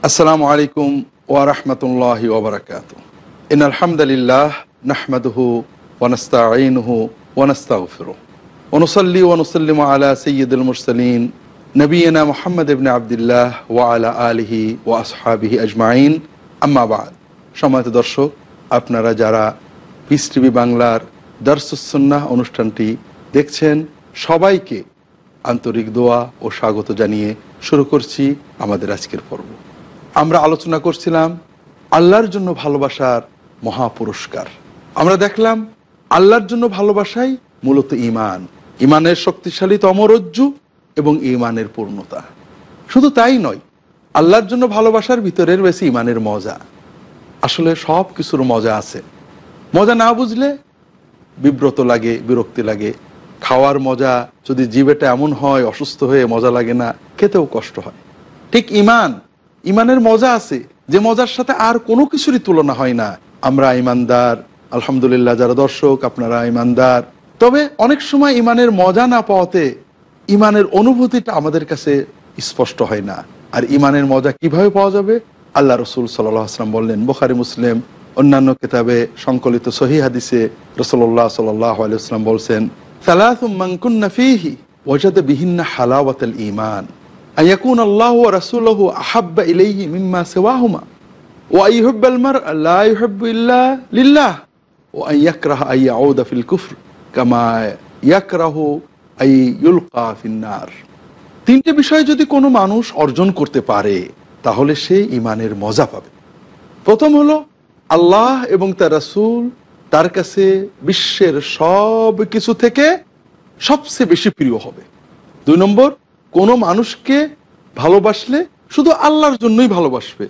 আসসালামু আলাইকুম ওয়া রাহমাতুল্লাহি ওয়া বারাকাতুহু। ইন্নাল হামদালিল্লাহ নাহমাদুহু ওয়া নাস্তাঈনুহু ওয়া নাস্তাগফিরুহু ওয়া নুসাল্লি ওয়া নুসাল্লিমু আলা সাইয়্যিদিল মুরসালিন নবিয়িনা মুহাম্মদ ইবনে আবদুল্লাহ ওয়া আলা আলিহি ওয়া আসহাবিহি আজমাইন। আম্মা বাদ। সম্মানিত দর্শক, আপনারা যারা পিস টিভি বাংলার দারসুস সুন্নাহ অনুষ্ঠানটি দেখছেন, সবাইকে আন্তরিক দোয়া ও স্বাগত জানিয়ে শুরু করছি আমাদের আজকের পর্ব। আমরা আলোচনা করছিলাম আল্লাহর জন্য ভালোবাসার মহাপুরস্কার। আমরা দেখলাম আল্লাহর জন্য ভালোবাসাই মূলত ঈমান, ঈমানের শক্তিশালী তমরজ্জু এবং ঈমানের পূর্ণতা। শুধু তাই নয়, আল্লাহর জন্য ভালোবাসার ভিতরে রয়েছে ঈমানের মজা। আসলে সব কিছুর মজা আছে। মজা না বুঝলে বিব্রত লাগে, বিরক্তি লাগে। খাওয়ার মজা যদি জিভেটা এমন হয় অসুস্থ হয়ে মজা লাগে না, খেতেও কষ্ট হয়। ঠিক ঈমানের মজা আছে, যে মজার সাথে আর কোনো কিছুরই তুলনা হয় না। আমরা ঈমানদার, আলহামদুলিল্লাহ। যারা দর্শক, আপনারা ঈমানদার। তবে অনেক সময় ঈমানের মজা না পাওয়াতে ঈমানের অনুভূতিটা আমাদের কাছে স্পষ্ট হয় না। আর ঈমানের মজা কিভাবে পাওয়া যাবে? আল্লাহ রসুল সাল্লাল্লাহু আলাইহি ওয়াসাল্লাম বললেন, বুখারী, মুসলিম, অন্যান্য কিতাবে সংকলিত সহিহ হাদিসে রাসূলুল্লাহ সাল্লাল্লাহু আলাইহি ওয়াসাল্লাম বলছেন, সালাসুম মান কুন্না ফীহি ওয়াজাদা বিহিন্না হালাওয়াতাল ঈমান, আয়াকুন আল্লাহ ওয়া রাসূলুহু আহাব্বা ইলাইহি মিম্মা সিওয়াহুমা, ওয়া আইয়ুহিব্বাল মার'a লা ইউহিব্বু ইল্লা লিল্লাহ, ওয়া আন ইয়াকরাহা আন ইয়াউদা ফিল কুফর কামা ইয়াকরাহু আন ইউলকা ফিন নার। তিনটে বিষয় যদি কোনো মানুষ অর্জন করতে পারে, তাহলে সে ঈমানের মজা পাবে। প্রথম হলো, আল্লাহ এবং তার রাসূল তার কাছে বিশ্বের সব কিছু থেকে সবচেয়ে বেশি প্রিয় হবে। 2 নম্বর, কোনো মানুষকে ভালোবাসলে শুধু আল্লাহর জন্যই ভালোবাসবে,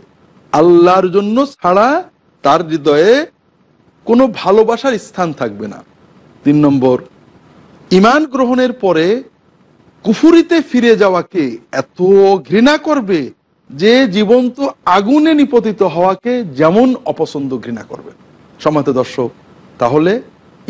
আল্লাহর জন্য ছাড়া তার হৃদয়ে কোনো ভালোবাসার স্থান থাকবে না। 3 নম্বর, ঈমান গ্রহণের পরে কুফরিতে ফিরে যাওয়াকে এত ঘৃণা করবে যে জীবন্ত আগুনে নিপতিত হওয়াকে যেমন অপছন্দ ঘৃণা করবে। সম্মানিত দর্শক, তাহলে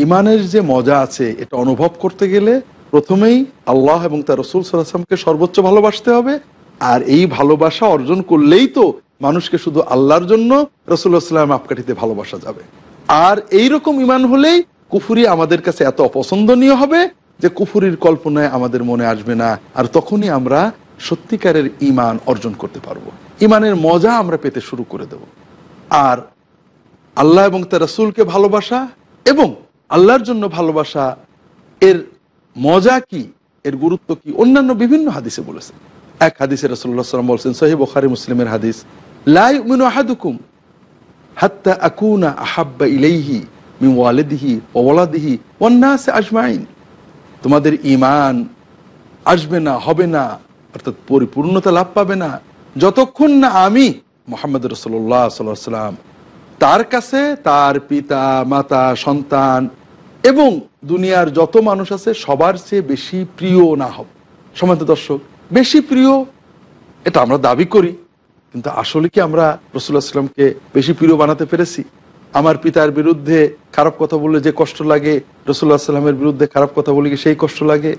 ঈমানের যে মজা আছে, এটা অনুভব করতে গেলে প্রথমেই আল্লাহ এবং তার রাসূল সাল্লাল্লাহু আলাইহি ওয়াসাল্লামকে সর্বোচ্চ ভালোবাসতে হবে। আর এই ভালোবাসা অর্জন করলেই তো মানুষকে শুধু আল্লাহর জন্য রাসূলুল্লাহ সাল্লাল্লাহু আলাইহি ওয়াসাল্লাম আপকাঠিতে ভালোবাসা যাবে। আর এইরকম ঈমান হলেই কুফরি আমাদের কাছে এত অপছন্দনীয় হবে যে কুফরির কল্পনায় আমাদের মনে আসবে না। আর তখনই আমরা সত্যিকারের ঈমান অর্জন করতে পারবো, ঈমানের মজা আমরা পেতে শুরু করে দেব। আর আল্লাহ এবং তার রাসূলকে ভালোবাসা এবং আল্লাহর জন্য ভালোবাসা, এর মজা কি, এর গুরুত্ব কি, অন্যান্য বিভিন্ন হাদিসে বলেছেন। এক হাদিসে রাসূলুল্লাহ সাল্লাল্লাহু আলাইহি ওয়াসাল্লাম বলছেন, সহিহ বুখারী মুসলিমের হাদিস, লা ইউমিনু আহাদুকুম হাত্তা আকুনা আহাব্বা ইলাইহি মিন ওয়ালিদিহি ওয়া ওয়ালাদিহি ওয়ান নাস আজমাইন। তোমাদের ঈমান আসবে না, হবে না, অর্থাৎ পরিপূর্ণতা লাভ পাবে না, যতক্ষণ না আমি মুহাম্মদ রাসূলুল্লাহ সাল্লাল্লাহু আলাইহি ওয়াসাল্লাম তার কাছে তার পিতা, মাতা, সন্তান এবং দুনিয়ার যত মানুষ আছে সবার চেয়ে বেশি প্রিয় না হবে। সম্মানিত দর্শক, বেশি প্রিয় এটা আমরা দাবি করি, কিন্তু আসলে কি আমরা রাসূলুল্লাহ সাল্লাল্লাহু আলাইহি ওয়াসাল্লামকে বেশি প্রিয় বানাতে পেরেছি? আমার পিতার বিরুদ্ধে খারাপ কথা বললে যে কষ্ট লাগে, রাসূলুল্লাহ সাল্লাল্লাহু আলাইহি ওয়াসাল্লামের বিরুদ্ধে খারাপ কথা বলে কি সেই কষ্ট লাগে?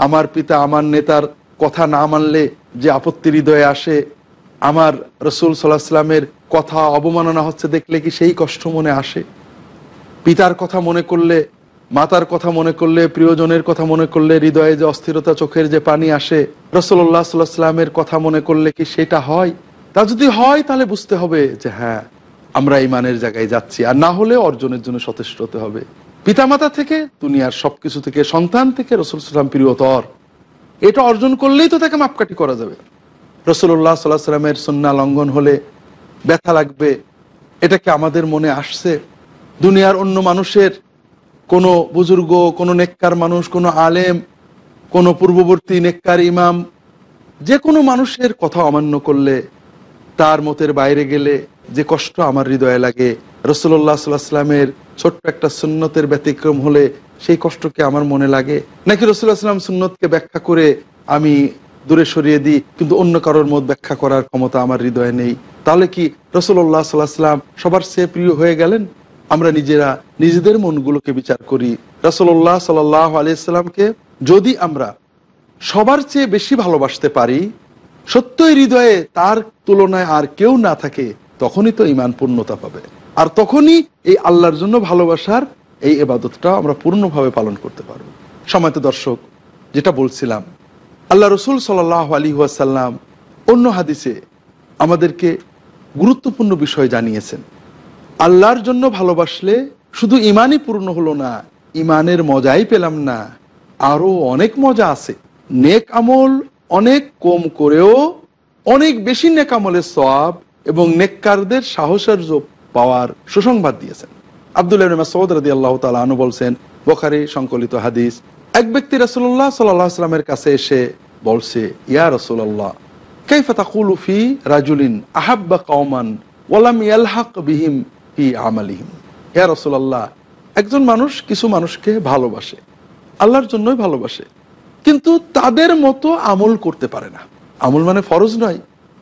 আমার পিতা, আমার নেতার কথা না মানলে যে আপত্তি হৃদয়ে আসে, আমার রাসূল সাল্লাল্লাহু আলাইহি ওয়াসাল্লামের কথা অবমাননা হচ্ছে দেখলে কি সেই কষ্ট মনে আসে? পিতার কথা মনে করলে, মাতার কথা মনে করলে, প্রিয়জনের কথা মনে করলে হৃদয়ে যে অস্থিরতা, চোখের যে পানি আসে, রাসূলুল্লাহ সাল্লাল্লাহু আলাইহি ওয়াসাল্লামের কথা মনে করলে কি সেটা হয়? তা যদি হয় তাহলে বুঝতে হবে যে হ্যাঁ, আমরা ঈমানের জায়গায় যাচ্ছি। আর না হলে অর্জনের জন্য সচেষ্ট হতে হবে। পিতামাতা থেকে, দুনিয়ার সবকিছু থেকে, সন্তান থেকে রাসূল সাল্লাল্লাহু আলাইহি ওয়াসাল্লাম প্রিয়তর। এটা অর্জন করলেই তো তাকে মাপকাঠি করা যাবে। রাসূলুল্লাহ সাল্লাল্লাহু আলাইহি ওয়াসাল্লামের সুন্নাহ লঙ্ঘন হলে ব্যথা লাগবে, এটা কি আমাদের মনে আসছে? দুনিয়ার অন্য মানুষের, কোনো বুজুর্গ, কোনো নেককার মানুষ, কোনো আলেম, কোনো পূর্ববর্তী নেককার ইমাম, যে কোনো মানুষের কথা অমান্য করলে, তার মতের বাইরে গেলে যে কষ্ট আমার হৃদয়ে লাগে, রাসূলুল্লাহ সাল্লাল্লাহু আলাইহি ওয়াসাল্লামের ছোট্ট একটা সুন্নতের ব্যতিক্রম হলে সেই কষ্ট কি আমার মনে লাগে? নাকি রাসূলুল্লাহ সাল্লাল্লাহু আলাইহি ওয়াসাল্লাম সুন্নতকে ব্যাখ্যা করে আমি দূরে সরিয়ে দিই, কিন্তু অন্য কারোর মত ব্যাখ্যা করার ক্ষমতা আমার হৃদয়ে নেই? তাহলে কি রাসূলুল্লাহ সাল্লাল্লাহু আলাইহি ওয়াসাল্লাম সবার চেয়ে প্রিয় হয়ে গেলেন? আমরা নিজেরা নিজেদের মনগুলোকে বিচার করি। রাসূলুল্লাহ সাল্লাল্লাহু আলাইহি ওয়াসাল্লামকে যদি আমরা সবার চেয়ে বেশি ভালোবাসতে পারি, সত্যই হৃদয়ে তার তুলনায় আর কেউ না থাকে, তখনই তো ঈমান পূর্ণতা পাবে। আর তখনই এই আল্লাহর জন্য ভালোবাসার এই ইবাদতটা আমরা পূর্ণভাবে পালন করতে পারবো। সম্মানিত দর্শক, যেটা বলছিলাম, আল্লাহ রসুল সাল্লাল্লাহু আলাইহি ওয়াসাল্লাম অন্য হাদিসে আমাদেরকে গুরুত্বপূর্ণ বিষয় জানিয়েছেন। আল্লাহর জন্য ভালোবাসলে শুধু ঈমানই পূর্ণ হলো না, ঈমানের মজাই পেলাম না, আরো অনেক মজা আছে। নেক আমল অনেক কম করেও অনেক বেশি নেক আমলের সওয়াব এবং নেককারদের সাহসের পাওয়ার সুসংবাদ দিয়েছেন। আব্দুল্লাহ ইবনে মাসউদ রাদিয়াল্লাহু তাআলা আনহু বলছেন, বুখারী সংকলিত হাদিস, এক ব্যক্তি রাসূলুল্লাহ সাল্লাল্লাহু আলাইহি ওয়াসাল্লামের কাছে এসে বলছে, ইয়া রাসূলুল্লাহ, কাইফা তাকুলু ফি রাজুলিন আহাব্বা কওমান ওয়া লাম ইয়ালহাক বিহিম ফি আমালিহিম। ইয়া রাসূলুল্লাহ, একজন মানুষ কিছু মানুষকে ভালোবাসে, আল্লাহর জন্যই ভালোবাসে, কিন্তু তাদের মতো আমল করতে পারে না। আমল মানে ফরজ নয়,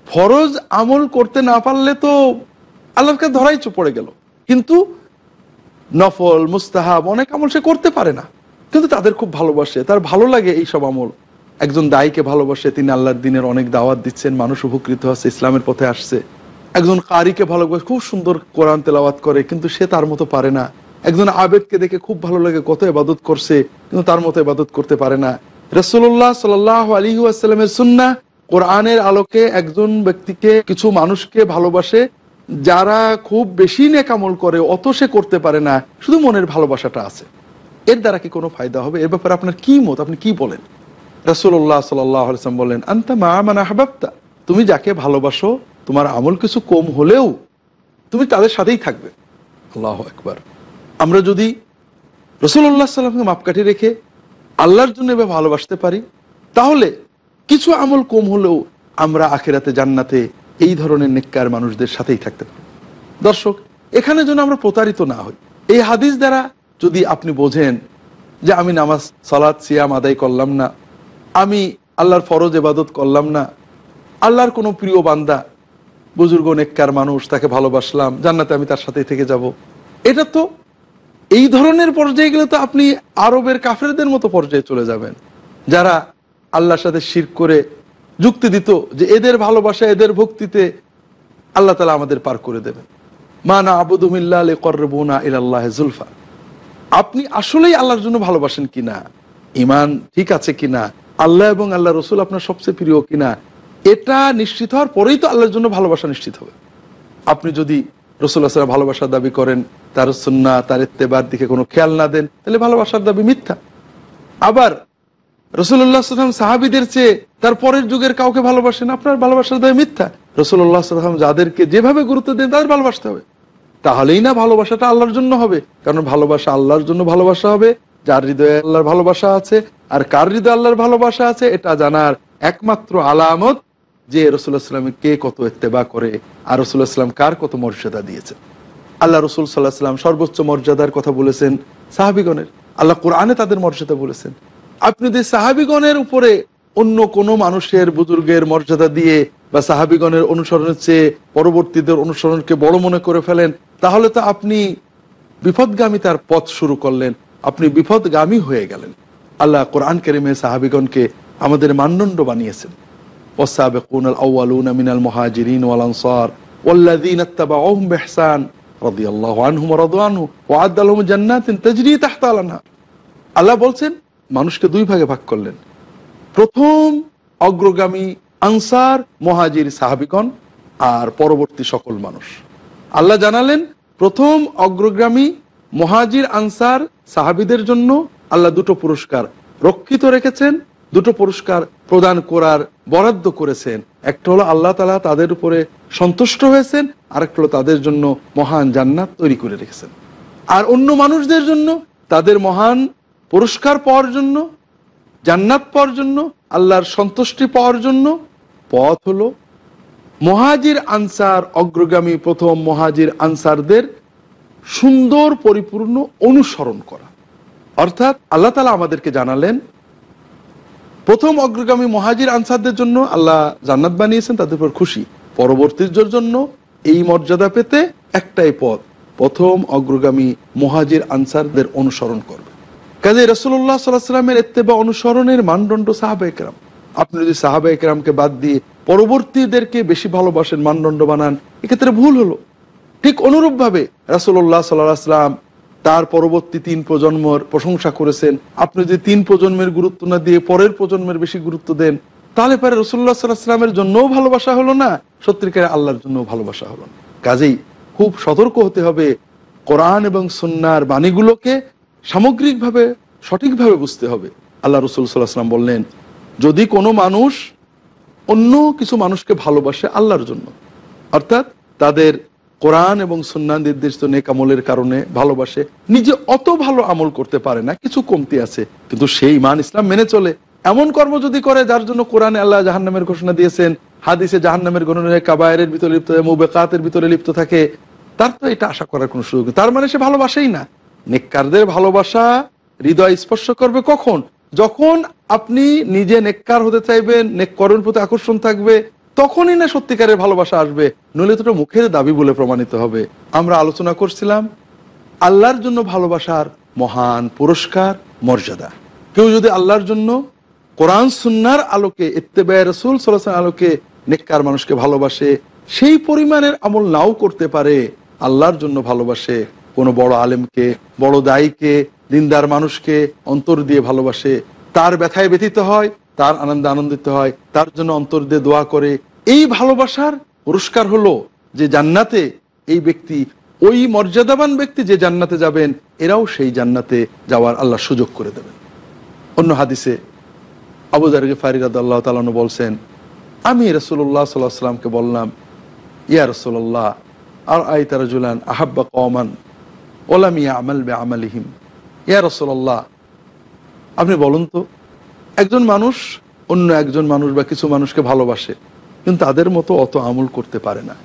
ফরজ আমল করতে না পারলে তো আল্লাহর কাছে ধরাই পড়ে গেল, কিন্তু নফল মুস্তাহাব অনেক আমল সে করতে পারে না, কিন্তু তাদের খুব ভালোবাসে, তার ভালো লাগে এই সব আমল। একজন দায়ীকে ভালোবাসে, তিনি আল্লাহর দিনের অনেক দাওয়াত দিচ্ছেন, মানুষ উপকৃত হচ্ছে, ইসলামের পথে আসছে। একজন কারিকে ভালোবাসে, খুব সুন্দর কোরআন তেলাওয়াত করে, কিন্তু সে তার মতো পারে না। একজন আবেদকে দেখে খুব ভালো লাগে, কত ইবাদত করছে, কিন্তু তার মতো ইবাদত করতে পারে না। রাসূলুল্লাহ সাল্লাল্লাহু আলাইহি ওয়াসাল্লামের সুন্নাহ কোরআনের আলোকে একজন ব্যক্তিকে, কিছু মানুষকে ভালোবাসে যারা খুব বেশি নেক আমল করে, অত সে করতে পারে না, শুধু মনের ভালোবাসাটা আছে। এর দ্বারা কি কোনো ফায়দা হবে? এর ব্যাপারে আপনার কি মত, আপনি কি বলেন? রাসূলুল্লাহ সাল্লাল্লাহু আলাইহি ওয়াসাল্লাম বলেন, আনতা মা মান আহবাবতা, তুমি যাকে ভালোবাসো, তোমার আমল কিছু কম হলেও তুমি তাদের সাথেই থাকবে। আল্লাহু আকবার। আমরা যদি রাসূলুল্লাহ সাল্লাল্লাহু আলাইহি ওয়াসাল্লামকে মাপকাঠি রেখে আল্লাহর জন্য এভাবে ভালোবাসতে পারি, তাহলে কিছু আমল কম হলেও আমরা আখিরাতে জান্নাতে এই ধরনের নেককার মানুষদের সাথেই থাকতে পারি। দর্শক, এখানে যেন আমরা প্রতারিত না হই। এই হাদিস দ্বারা যদি আপনি বোঝেন যে আমি নামাজ, সালাত, সিয়াম আদায় করলাম না, আমি আল্লাহর ফরজ ইবাদত করলাম না, আল্লাহর কোনো প্রিয় বান্দা, বুজুর্গ নেককার মানুষ, তাকে ভালোবাসলাম, জান্নাতে আমি তার সাথেই থেকে যাব, এটা তো এই ধরনের পর্যায়ে গেলে তো আপনি আরবের কাফেরদের মতো পর্যায়ে চলে যাবেন, যারা আল্লাহর সাথে শিরক করে যুক্তি দিত যে এদের ভালোবাসা, এদের ভক্তিতে আল্লাহ তাআলা আমাদের পার করে দেবেন। মা না'বুদুহুম ইল্লা লিয়ুকাররিবুনা ইলাল্লাহি যুলফা। আপনি আসলেই আল্লাহর জন্য ভালোবাসেন কিনা, ঈমান ঠিক আছে কিনা, আল্লাহ এবং আল্লাহ রসুল আপনার সবচেয়ে প্রিয় কিনা, এটা নিশ্চিত হওয়ার পরেই তো আল্লাহর জন্য ভালোবাসা নিশ্চিত হবে। আপনি যদি রাসূলুল্লাহ সাল্লাল্লাহু আলাইহি ওয়াসাল্লাম ভালোবাসার দাবি করেন, তার সুন্নাহ, তার ইত্তেবার দিকে কোনো খেয়াল না দেন, তাহলে ভালোবাসার দাবি মিথ্যা। আবার রাসূলুল্লাহ সাল্লাল্লাহু আলাইহি ওয়াসাল্লাম সাহাবীদের চেয়ে তার পরের যুগের কাউকে ভালোবাসেন, আপনার ভালোবাসার দাবি মিথ্যা। রাসূলুল্লাহ সাল্লাল্লাহু আলাইহি ওয়াসাল্লাম যাদেরকে যেভাবে গুরুত্ব দেন তাদের ভালোবাসতে হবে, তাহলেই না ভালোবাসাটা আল্লাহর জন্য হবে। কারণ ভালোবাসা আল্লাহর জন্য ভালোবাসা হবে, যার হৃদয়ে আল্লাহর ভালোবাসা আছে। আর কার হৃদয়ে আল্লাহর ভালোবাসা আছে এটা জানার একমাত্র আলামত যে রাসূলুল্লাহ সাল্লাল্লাহু আলাইহি ওয়াসাল্লাম কে কত ইত্তেবা করে, আর রাসূলুল্লাহ সাল্লাল্লাহু আলাইহি ওয়াসাল্লাম কার কত মর্যাদা দিয়েছেন। আল্লাহ রাসূল সাল্লাল্লাহু আলাইহি ওয়াসাল্লাম সর্বোচ্চ মর্যাদার কথা বলেছেন সাহাবীগণের, আল্লাহ কোরআনে তাদের মর্যাদা বলেছেন। আপনি যদি সাহাবীগণের উপরে অন্য কোনো মানুষের, বুজুর্গের মর্যাদা দিয়ে বা সাহাবীগণের অনুসরণের চেয়ে পরবর্তীদের অনুসরণকে বড় মনে করে ফেলেন, তাহলে তো আপনি বিপদগামিতার পথ শুরু করলেন, আপনি বিপদগামী হয়ে গেলেন। আল্লাহ কোরআন কারীমে সাহাবীগণকে আমাদের মানদণ্ড বানিয়েছেন। ওয়াসাবিকুনাল আউয়ালুনা মিনাল মুহাজিরিন ওয়াল আনসার ওয়াল্লাযীনা ইত্তাবাউহুম বিইহসান রাদিয়াল্লাহু আনহুম ওয়া রাদু আনহু ওয়া আ'আদ্দা লাহুম জান্নাতিন তাজরি তাহতাল আনহার। আল্লাহ বলছেন, মানুষকে দুই ভাগে ভাগ করলেন। প্রথম অগ্রগামী আনসার, মুহাজির, সাহাবীগণ, আর পরবর্তী সকল মানুষ। আল্লাহ জানালেন প্রথম অগ্রগামী মুহাজির, আনসার, সাহাবীদের জন্য আল্লাহ দুটো পুরস্কার রক্ষিত রেখেছেন, দুটো পুরস্কার প্রদান করার বরাদ্দ করেছেন। একটা হলো আল্লাহ তাআলা তাদের উপরে সন্তুষ্ট হয়েছেন, আরেকটা হলো তাদের জন্য মহান জান্নাত তৈরি করে রেখেছেন। আর অন্য মানুষদের জন্য তাদের মহান পুরস্কার পাওয়ার জন্য, জান্নাত পাওয়ার জন্য, আল্লাহর সন্তুষ্টি পাওয়ার জন্য পথ হলো মুহাজির আনসার, অগ্রগামী প্রথম মুহাজির আনসারদের সুন্দর পরিপূর্ণ অনুসরণ করা। অর্থাৎ আল্লাহ তাআলা আমাদেরকে জানালেন প্রথম অগ্রগামী মুহাজির আনসারদের জন্য আল্লাহ জান্নাত বানিয়েছেন, তাদের উপর খুশি। পরবর্তীদের জন্য এই মর্যাদা পেতে একটাই পথ, প্রথম অগ্রগামী মুহাজির আনসারদের অনুসরণ করবে। কাজে রাসূলুল্লাহ সাল্লাল্লাহু আলাইহি ওয়াসাল্লামের ইত্তেবা, অনুসরণের মানদণ্ড সাহাবায়ে কেরাম। আপনি যদি সাহাবায়ে কেরামকে বাদ দিয়ে পরবর্তীদেরকে বেশি ভালোবাসেন, মানদণ্ড বানান, এক্ষেত্রে ভুল হলো। ঠিক অনুরূপভাবে রাসূলুল্লাহ সাল্লাল্লাহু আলাইহি ওয়াসাল্লাম তার পরবর্তী 3 প্রজন্মের প্রশংসা করেছেন। আপনি যদি 3 প্রজন্মের গুরুত্ব না দিয়ে পরের প্রজন্মের বেশি গুরুত্ব দেন, তাহলে পরে রাসূলুল্লাহ সাল্লাল্লাহু আলাইহি ওয়াসাল্লামের জন্যও ভালোবাসা হলো না, সত্যিকারে আল্লাহর জন্যও ভালোবাসা হলো না। কাজেই খুব সতর্ক হতে হবে, কোরআন এবং সুন্নাহর বাণীগুলোকে সামগ্রিকভাবে সঠিকভাবে বুঝতে হবে। আল্লাহ রাসূল সাল্লাল্লাহু আলাইহি ওয়াসাল্লাম বললেন, যদি কোনো মানুষ অন্য কিছু মানুষকে ভালোবাসে আল্লাহর জন্য, অর্থাৎ তাদের কোরআন এবং সুন্নাহ নির্দেশিত নেক আমলের কারণে ভালোবাসে, নিজে অত ভালো আমল করতে পারে না, কিছু কমতি আছে, কিন্তু সেই ঈমান ইসলাম মেনে চলে, এমন কর্ম যদি করে যার জন্য কোরআনে আল্লাহ জাহান্নামের ঘোষণা দিয়েছেন, হাদিসে জাহান্নামের গণনায় কাবায়েরের ভিতরে লিপ্ত, মুবেকাতের ভিতরে লিপ্ত থাকে, তার তো এটা আশা করার কোনো সুযোগ নেই। তার মানে সে ভালোবাসেই না। নেককারদের ভালোবাসা হৃদয় স্পর্শ করবে কখন? যখন আপনি নিজে নেককার হতে চাইবেন, নেক কর্মের প্রতি আকর্ষণ থাকবে, তখনই না সত্যিকারের ভালোবাসা আসবে, নইলে তো মুখের দাবি বলে প্রমাণিত হবে। আমরা আলোচনা করছিলাম আল্লাহর জন্য ভালোবাসার মহান পুরস্কার, মর্যাদা। কেউ যদি আল্লাহর জন্য কোরআন সুন্নাহর আলোকে, ইত্তেবায়ে রাসূল সাল্লাল্লাহু আলাইহি ওয়াসাল্লামের আলোকে নেককার মানুষকে ভালোবাসে, সেই পরিমাণের আমল নাও করতে পারে, আল্লাহর জন্য ভালোবাসে, কোনো বড় আলেমকে, বড় দায়ীকে, দিনদার মানুষকে অন্তর দিয়ে ভালোবাসে, তার ব্যথায় ব্যথিত হয়, তার আনন্দে আনন্দিত হয়, তার জন্য অন্তর দিয়ে দোয়া করে, এই ভালোবাসার পুরস্কার হলো যে জান্নাতে এই ব্যক্তি, ওই মর্যাদাবান ব্যক্তি যে জান্নাতে যাবেন, এরাও সেই জান্নাতে যাওয়ার আল্লাহ সুযোগ করে দেবেন। অন্য হাদিসে আবু যার গিফারী রাদিয়াল্লাহু তাআলা আনহু বলছেন, আমি রাসূলুল্লাহ সাল্লাল্লাহু আলাইহি ওয়াসাল্লামকে বললাম, ইয়া রাসূলুল্লাহ, আর আইতা রাজুলান আহাব্বা কওমান ওয়া লাম ইয়ামাল বিআমালিহিম। ইয়া রাসূলুল্লাহ, আপনি বলুন তো, একজন মানুষ অন্য একজন মানুষ বা কিছু মানুষকে ভালোবাসে, কিন্তু তাদের মতো অত আমল করতে পারে না,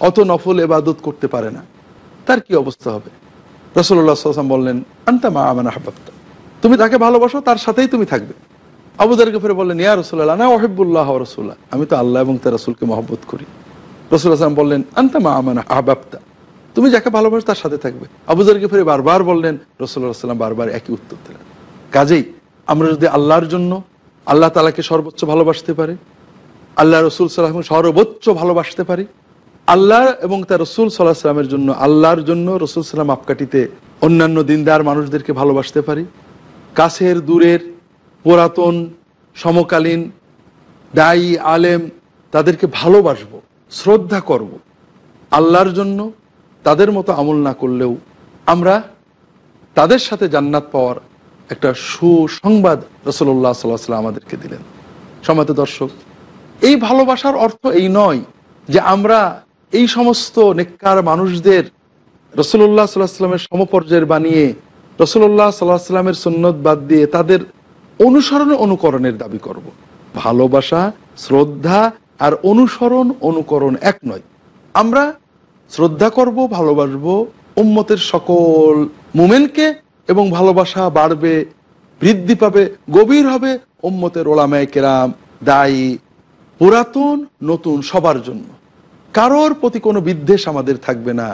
অত নফল ইবাদত করতে পারে না, তার কি অবস্থা হবে? রাসূলুল্লাহ সাল্লাল্লাহু আলাইহি ওয়াসাল্লাম বললেন, আনতা মা মান আহাব্বাতা, তুমি তাকে ভালোবাসো, তার সাথেই তুমি থাকবে। আবু যার গিফারী বললেন, ইয়া রাসূলুল্লাহ, আনা উহিব্বুল্লাহ ওয়া রাসূলা, আমি তো আল্লাহ এবং তার রাসূলকে মহব্বত করি। রাসূলুল্লাহ সাল্লাল্লাহু আলাইহি ওয়াসাল্লাম বললেন, আনতা মা মান আহাব্বাতা, তুমি যাকে ভালোবাসো তার সাথে থাকবে। আবু যার গিফারী বারবার বললেন, রাসূলুল্লাহ সাল্লাল্লাহু আলাইহি ওয়াসাল্লাম বারবার একই উত্তর দিলেন। কাজেই আমরা যদি আল্লাহর জন্য আল্লাহ তাআলাকে সর্বোচ্চ ভালোবাসতে পারি, আল্লাহ রাসূল সাল্লাল্লাহু আলাইহি ওয়াসাল্লাম সর্বোচ্চ ভালোবাসতে পারি, আল্লাহ এবং তার রাসূল সাল্লাল্লাহু আলাইহি ওয়াসাল্লামের জন্য, আল্লাহর জন্য রাসূল সাল্লাল্লাহু আলাইহি ওয়াসাল্লাম মাপকাঠিতে অন্যান্য দিনদার মানুষদেরকে ভালোবাসতে পারি, কাছের দূরের পুরাতন সমকালীন দায়ী আলেম তাদেরকে ভালোবাসবো, শ্রদ্ধা করব, আল্লাহর জন্য তাদের মতো আমল না করলেও আমরা তাদের সাথে জান্নাত পাওয়ার একটা সুসংবাদ রাসূলুল্লাহ সাল্লাল্লাহু আলাইহি ওয়াসাল্লাম আমাদেরকে দিলেন। সম্মানিত দর্শক, এই ভালোবাসার অর্থ এই নয় যে আমরা এই সমস্ত নেককার মানুষদের রাসূলুল্লাহ সাল্লাল্লাহু আলাইহি ওয়াসাল্লামের সমপর্যায়ের বানিয়ে রাসূলুল্লাহ সাল্লাল্লাহু আলাইহি ওয়াসাল্লামের সুন্নত বাদ দিয়ে তাদের অনুকরণের দাবি করব। ভালোবাসা, শ্রদ্ধা আর অনুকরণ এক নয়। আমরা শ্রদ্ধা করব, ভালোবাসবো উম্মতের সকল মুমিনকে, এবং ভালোবাসা বাড়বে, বৃদ্ধি পাবে, গভীর হবে উম্মতের উলামায়ে কেরাম, দায়ী, পুরাতন নতুন সবার জন্য। কারোর প্রতি কোনো বিদ্বেষ আমাদের থাকবে না,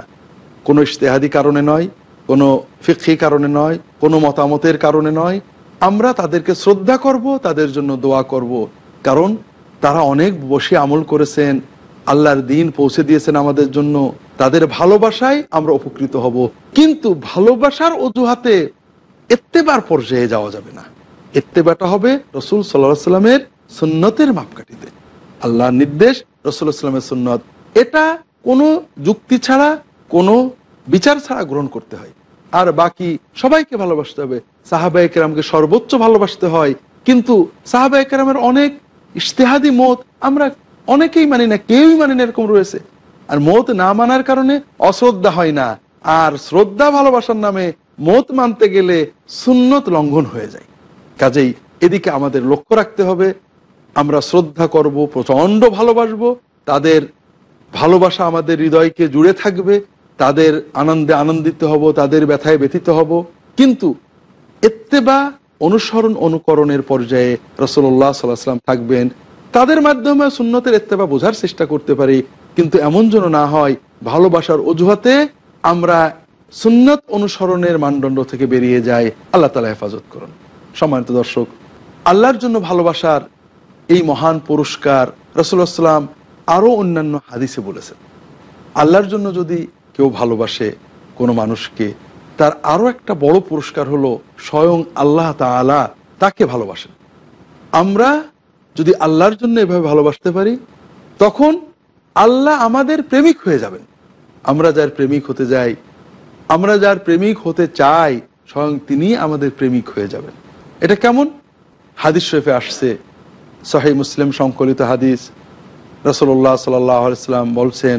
কোনো ইজতিহাদি কারণে নয়, কোনো ফিকহি কারণে নয়, কোনো মতামতের কারণে নয়। আমরা তাদেরকে শ্রদ্ধা করব, তাদের জন্য দোয়া করব, কারণ তারা অনেক বসে আমল করেছেন, আল্লাহর দ্বীন পৌঁছে দিয়েছেন আমাদের জন্য, তাদের ভালোবাসায় আমরা উপকৃত হব। কিন্তু ভালোবাসার অজুহাতে ইত্তেবার পর্যায়ে যাওয়া যাবে না। ইত্তেবাটা হবে রাসূল সাল্লাল্লাহু আলাইহি ওয়াসাল্লামের সুন্নতের মাপকাঠিতে। আল্লাহর নির্দেশ, রাসূলুল্লাহ সাল্লাল্লাহু আলাইহি ওয়াসাল্লামের সুন্নত, এটা কোনো যুক্তি ছাড়া, কোনো বিচার ছাড়া গ্রহণ করতে হয়। আর বাকি সবাইকে ভালোবাসতে হবে। সাহাবায়ে কেরামকে সর্বোচ্চ ভালোবাসতে হয়, কিন্তু সাহাবায়ে কেরামের অনেক ইজতিহাদি মত আমরা অনেকেই মানি না, কেউই মানি না, এরকম রয়েছে। আর মত না মানার কারণে অশ্রদ্ধা হয় না, আর শ্রদ্ধা ভালোবাসার নামে মত মানতে গেলে সুন্নত লঙ্ঘন হয়ে যায়। কাজেই এদিকে আমাদের লক্ষ্য রাখতে হবে। আমরা শ্রদ্ধা করব, প্রচন্ড ভালোবাসবো, তাদের ভালোবাসা আমাদের হৃদয়কে জুড়ে থাকবে, তাদের আনন্দে আনন্দিত হব, তাদের ব্যথায় ব্যথিত হব। কিন্তু ইত্তেবা, অনুকরণের পর্যায়ে রাসূলুল্লাহ সাল্লাল্লাহু আলাইহি ওয়াসাল্লাম থাকবেন, তাদের মাধ্যমে সুন্নতের ইত্তেবা বোঝার চেষ্টা করতে পারি, কিন্তু এমন যেন না হয় ভালোবাসার অজুহাতে আমরা সুন্নত অনুসরণের মানদণ্ড থেকে বেরিয়ে যাই। আল্লাহ তাআলা হেফাজত করুন। সম্মানিত দর্শক, আল্লাহর জন্য ভালোবাসার এই মহান পুরস্কার রাসূলুল্লাহ সাল্লাম আরও অন্যান্য হাদিসে বলেছেন, আল্লাহর জন্য যদি কেউ ভালোবাসে কোনো মানুষকে, তার আরও একটা বড় পুরস্কার হলো স্বয়ং আল্লাহ তাআলা তাকে ভালোবাসেন। আমরা যদি আল্লাহর জন্য এভাবে ভালোবাসতে পারি, তখন আল্লাহ আমাদের প্রেমিক হয়ে যাবেন। আমরা যার প্রেমিক হতে যাই, আমরা যার প্রেমিক হতে চাই, স্বয়ং তিনি আমাদের প্রেমিক হয়ে যাবেন। এটা কেমন? হাদিস শরীফে আসছে, সহিহ মুসলিম সংকলিত হাদিস, রাসূলুল্লাহ সাল্লাল্লাহু আলাইহি ওয়াসাল্লাম বলছেন,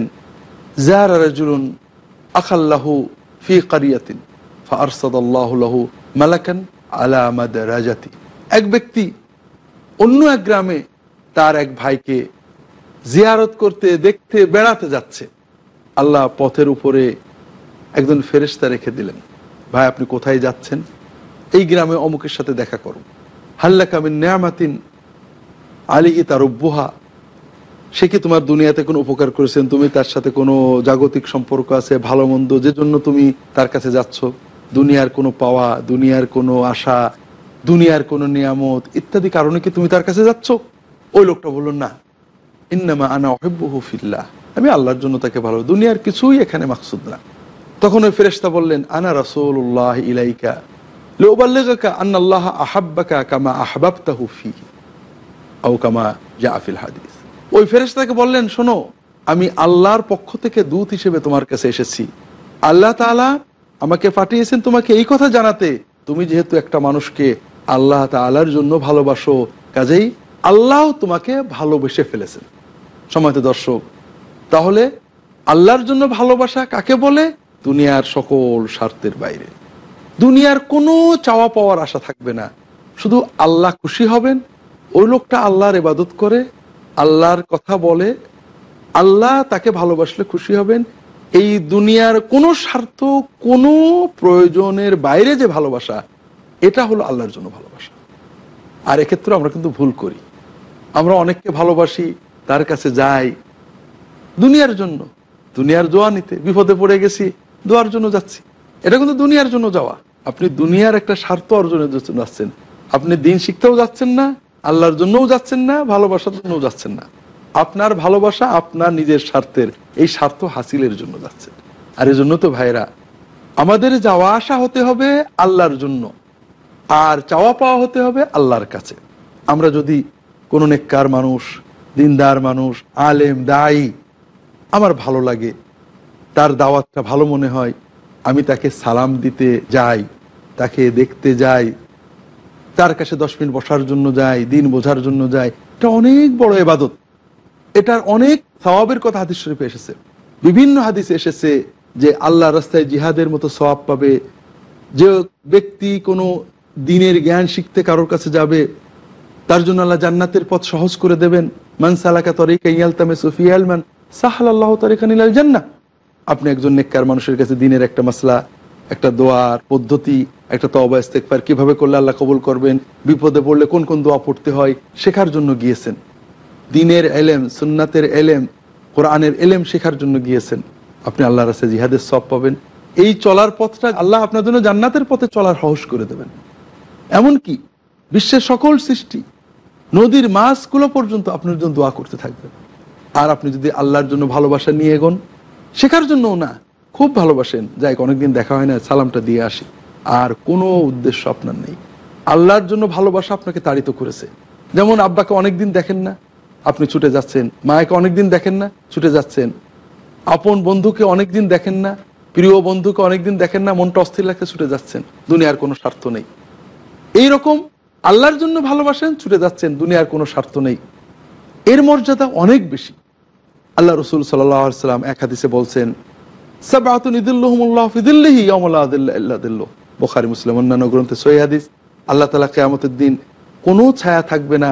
যারা রাজুলুন আখাল্লাহু ফি কারিয়াতিন ফাআরসাদাল্লাহু লাহু মালাকান আলা মাদরাজাতি। এক ব্যক্তি অন্য এক গ্রামে তার এক ভাইকে জিয়ারত করতে, দেখতে, বেড়াতে যাচ্ছে। আল্লাহ পথের উপরে একজন ফেরেশতা রেখে দিলেন, ভাই আপনি কোথায় যাচ্ছেন? এই গ্রামে অমুকের সাথে দেখা করুন। হাল্লাকা মিন নিয়ামাতিন আলিহি তারুব্বুহা, সে কি তোমার দুনিয়াতে কোনো উপকার করেছেন? তুমি তার সাথে কোনো জাগতিক সম্পর্ক আছে, ভালো মন্দ, যে জন্য তুমি তার কাছে যাচ্ছ? দুনিয়ার কোনো পাওয়া, দুনিয়ার কোনো আশা, দুনিয়ার কোনো নিয়ামত ইত্যাদি কারণে কি তুমি তার কাছে যাচ্ছ? ওই লোকটা বলল, না, ইন্নামা আনা উহিব্বুহু ফিল্লাহ, আমি আল্লাহর জন্য তাকে ভালো, দুনিয়ার কিছুই এখানে মাকসুদ না। তখন ওই ফেরেশতা বললেন, আনা রাসূলুল্লাহ ইলাইকা লিউবাল্লিগাকা আন্নাল্লাহ আহাব্বাকা কামা আহবাবতাহু ফীহি আও কামা জাআ ফিল হাদিস। ওই ফেরেশতাকে বললেন, শোনো, আমি আল্লাহর পক্ষ থেকে দূত হিসেবে তোমার কাছে এসেছি। আল্লাহ তাআলা আমাকে পাঠিয়েছেন তোমাকে এই কথা জানাতে, তুমি যেহেতু একটা মানুষকে আল্লাহ তাআলার জন্য ভালোবাসো, কাজেই আল্লাহ তোমাকে ভালোবেসে ফেলেছেন। সম্মানিত দর্শক, তাহলে আল্লাহর জন্য ভালোবাসা কাকে বলে? দুনিয়ার সকল স্বার্থের বাইরে, দুনিয়ার কোনো চাওয়া পাওয়ার আশা থাকবে না, শুধু আল্লাহ খুশি হবেন। ওই লোকটা আল্লাহর ইবাদত করে, আল্লাহর কথা বলে, আল্লাহ তাকে ভালোবাসলে খুশি হবেন। এই দুনিয়ার কোনো স্বার্থ, কোনো প্রয়োজনের বাইরে যে ভালোবাসা, এটা হলো আল্লাহর জন্য ভালোবাসা। আর এক্ষেত্রে আমরা কিন্তু ভুল করি। আমরা অনেককে ভালোবাসি, তার কাছে যাই দুনিয়ার জন্য, দুনিয়ার দোয়া নিতে, বিপদে পড়ে গেছি দোয়ার জন্য যাচ্ছি, এটা কিন্তু দুনিয়ার জন্য যাওয়া। আপনি দুনিয়ার একটা স্বার্থ অর্জনের জন্য যাচ্ছেন, আপনি দিন শিখতেও যাচ্ছেন না, আল্লাহর জন্যও যাচ্ছেন না, ভালোবাসার জন্যও যাচ্ছেন না। আপনার ভালোবাসা আপনার নিজের স্বার্থের, এই স্বার্থ হাসিলের জন্য যাচ্ছেন। আর এই জন্য তো ভাইরা, আমাদের যাওয়া আসা হতে হবে আল্লাহর জন্য, আর চাওয়া পাওয়া হতে হবে আল্লাহর কাছে। আমরা যদি কোনো নেককার মানুষ, দিনদার মানুষ, আলেম, দায়ী আমার ভালো লাগে, তার দাওয়াতটা ভালো মনে হয়, আমি তাকে সালাম দিতে যাই, তাকে দেখতে যাই, তার কাছে 10 মিনিট বসার জন্য যাই, দিন বোঝার জন্য যাই, এটা অনেক বড় ইবাদত। এটার অনেক সওয়াবের কথা হাদিস শরীফে এসেছে, বিভিন্ন হাদিসে এসেছে যে আল্লাহর রাস্তায় জিহাদের মতো সওয়াব পাবে। যে ব্যক্তি কোনো দ্বীনের জ্ঞান শিখতে কারোর কাছে যাবে, তার জন্য আল্লাহ জান্নাতের পথ সহজ করে দেবেন। মান সালাকা তরিকান ইয়ালতামিসু ফিহি ইলমান সাহালাল্লাহু তরিকান ইলাল জান্নাহ। আপনি একজন নেককার মানুষের কাছে দ্বীনের একটা মাসলা, একটা দোয়ার পদ্ধতি, একটা তওবা ইস্তেগফার কিভাবে করলে আল্লাহ কবুল করবেন, বিপদে পড়লে কোন কোন দোয়া পড়তে হয় শেখার জন্য গিয়েছেন। দ্বীনের ইলম, সুন্নাতের ইলম, কোরআনের ইলম শেখার জন্য গিয়েছেন, আপনি আল্লাহর রাস্তায় জিহাদের সওয়াব পাবেন। এই চলার পথটা আল্লাহ আপনার জন্য জান্নাতের পথে চলার সহজ করে দেবেন। এমনকি বিশ্বের সকল সৃষ্টি, নদীর মাছগুলো পর্যন্ত আপনার জন্য দোয়া করতে থাকবে। আর আপনি যদি আল্লাহর জন্য ভালোবাসা নিয়ে এগোন, শেখার জন্যও না, খুব ভালোবাসেন, যাই অনেকদিন দেখা হয় না, সালামটা দিয়ে আসি, আর কোনো উদ্দেশ্য আপনার নেই, আল্লাহর জন্য ভালোবাসা আপনাকে তাড়িত করেছে। যেমন আব্বাকে অনেকদিন দেখেন না, আপনি ছুটে যাচ্ছেন, মায়েকে অনেকদিন দেখেন না, ছুটে যাচ্ছেন, আপন বন্ধুকে অনেকদিন দেখেন না, প্রিয় বন্ধুকে অনেকদিন দেখেন না, মনটা অস্থির লাগতে ছুটে যাচ্ছেন, দুনিয়ার কোনো স্বার্থ নেই। এইরকম আল্লাহর জন্য ভালোবাসেন, ছুটে যাচ্ছেন, দুনিয়ার কোনো স্বার্থ নেই। এর মর্যাদা অনেক বেশি। আল্লাহ রাসূল সাল্লাল্লাহু আলাইহি ওয়াসাল্লাম এক হাদিসে বলছেন, সাবআতুন ইযিল্লুহুমুল্লাহু ফি যিল্লিহি ইয়াওমা লা যিল্লা ইল্লা যিল্লুহ। বুখারী, মুসলিম, অন্যান্য গ্রন্থে সহিহ হাদিস। আল্লাহ তাআলা কিয়ামতের দিন কোনো ছায়া থাকবে না,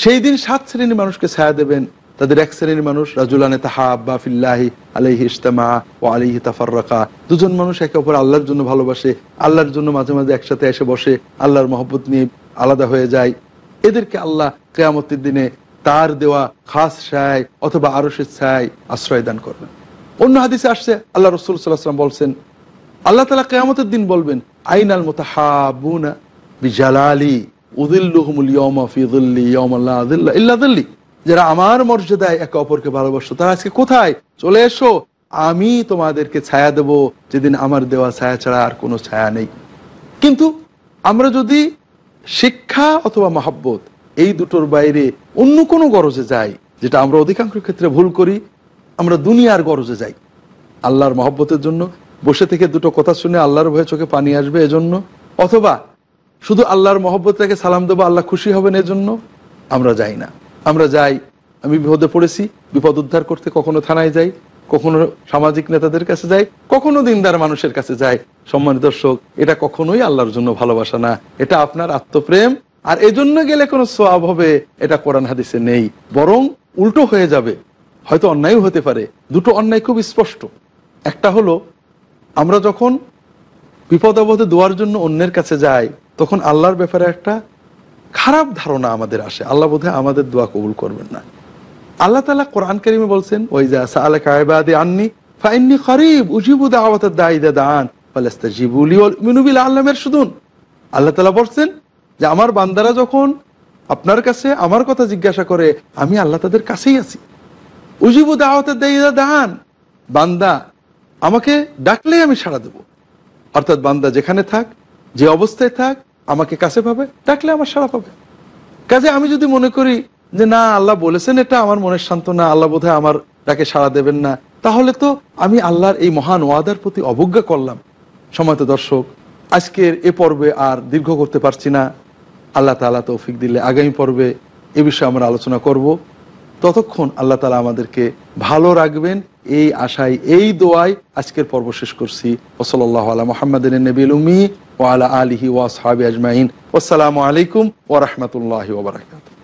সেই দিন 7 শ্রেণীর মানুষকে ছায়া দেবেন। তাদের এক শ্রেণীর মানুষ, রাজুলানে তাহাব্বা ফিল্লাহি আলাইহি ইজতামা ওয়া আলাইহি তাফাররাকা, দুজন মানুষ একে অপর আল্লাহর জন্য ভালোবাসে, আল্লাহর জন্য মাঝে মাঝে একসাথে এসে বসে, আল্লাহর মহব্বত নিয়ে আলাদা হয়ে যায়। এদেরকে আল্লাহ কিয়ামতের দিনে তার দেওয়া খাস ছায় অথবা আরশের ছায় আশ্রয় দান করবেন। অন্য হাদিসে আসছে, আল্লাহ রাসূল সাল্লাল্লাহু আলাইহি ওয়াসাল্লাম বলছেন, আল্লাহ তাআলা কিয়ামতের দিন বলবেন, আইনাল মুতাহাব্বুনা বিজালালি উযিল্লুহুমুল ইয়াওমা ফি যিল্লি ইয়াওমা লা যিল্লা ইল্লা যিল্লি। যারা আমার মর্যাদায় একে অপরকে ভালোবাসো, তারা আজকে কোথায়? চলে এসো, আমি তোমাদেরকে ছায়া দেব যেদিন আমার দেওয়া ছায়া ছাড়া আর কোনো ছায়া নেই। কিন্তু আমরা যদি শিক্ষা অথবা মহব্বত এই দুটোর বাইরে অন্য কোনো গরজে যাই, যেটা আমরা অধিকাংশ ক্ষেত্রে ভুল করি, আমরা দুনিয়ার গরজে যাই। আল্লাহর মহব্বতের জন্য বসে থেকে দুটো কথা শুনে আল্লাহর ভয়ে চোখে পানি আসবে এজন্য, অথবা শুধু আল্লাহর মহব্বতটাকে সালাম দেবো, আল্লাহ খুশি হবেন এজন্য আমরা যাই না। আমরা যাই, আমি বিপদে পড়েছি, বিপদ উদ্ধার করতে কখনো থানায় যাই, কখনো সামাজিক নেতাদের কাছে যাই, কখনো দিনদার মানুষের কাছে যাই। সম্মানিত দর্শক, এটা কখনোই আল্লাহর জন্য ভালোবাসা না, এটা আপনার আত্মপ্রেম। আর এজন্য গেলে কোনো সওয়াব হবে এটা কোরআন হাদিসে নেই, বরং উল্টো হয়ে যাবে। হয়তো অন্যায় হতে পারে, দুটো অন্যায় খুব স্পষ্ট। একটা হলো, আমরা যখন বিপদ আপদে দোয়ার জন্য অন্যের কাছে যাই, তখন আল্লাহর ব্যাপারে একটা খারাপ ধারণা আমাদের আসে, আল্লাহ বোধহয় আমাদের দোয়া কবুল করবেন না। আল্লাহ তাআলা কোরআন কারীমে বলছেন, ওয়াইজা সাআলাকা ইবাদি আন্নী ফাইন্নী করিব উজিবু দাওয়াতাদ দাঈ ইযা দাআন ফালাস্তাজিবু লি ওয়া ইউমিনু বি লাআল্লাহুম ইয়ারশুদুন। আল্লাহ তাআলা বলছেন যে আমার বান্দারা যখন আপনার কাছে আমার কথা জিজ্ঞাসা করে, আমি আল্লাহ তাদের কাছেই আছি। উজিবু দাওয়াতাদ দাঈ ইযা দাআন, বান্দা আমাকে ডাকলেই আমি সাড়া দেব। অর্থাৎ বান্দা যেখানে থাক, যে অবস্থায় থাক, আমাকে কাছে পাবে, ডাকলে আমার সাড়া পাবে। কাজে আমি যদি মনে করি যে না, আল্লাহ বলেছেন এটা আমার মনের সান্ত্বনা, আল্লাহ বোধহয় আমার ডাকে সাড়া দেবেন না, তাহলে তো আমি আল্লাহর এই মহান ওয়াদার প্রতি অবজ্ঞা করলাম। সম্মানিত দর্শক, আজকের এ পর্বে আর দীর্ঘ করতে পারছি না। আল্লাহ তাআলা তৌফিক দিলে আগামী পর্বে এ বিষয়ে আমরা আলোচনা করব। ততক্ষণ আল্লাহ তাআলা আমাদেরকে ভালো রাখবেন এই আশায়, এই দোয়ায় আজকের পর্ব শেষ করছি। ওয়াসাল্লাল্লাহু আলা মুহাম্মাদিন নবিয়িল উম্মি ওয়া আলা আলিহি ওয়া আসহাবিহি আজমাইন। আসসালামু আলাইকুম ওয়া রাহমাতুল্লাহি ওয়া বারাকাতুহু।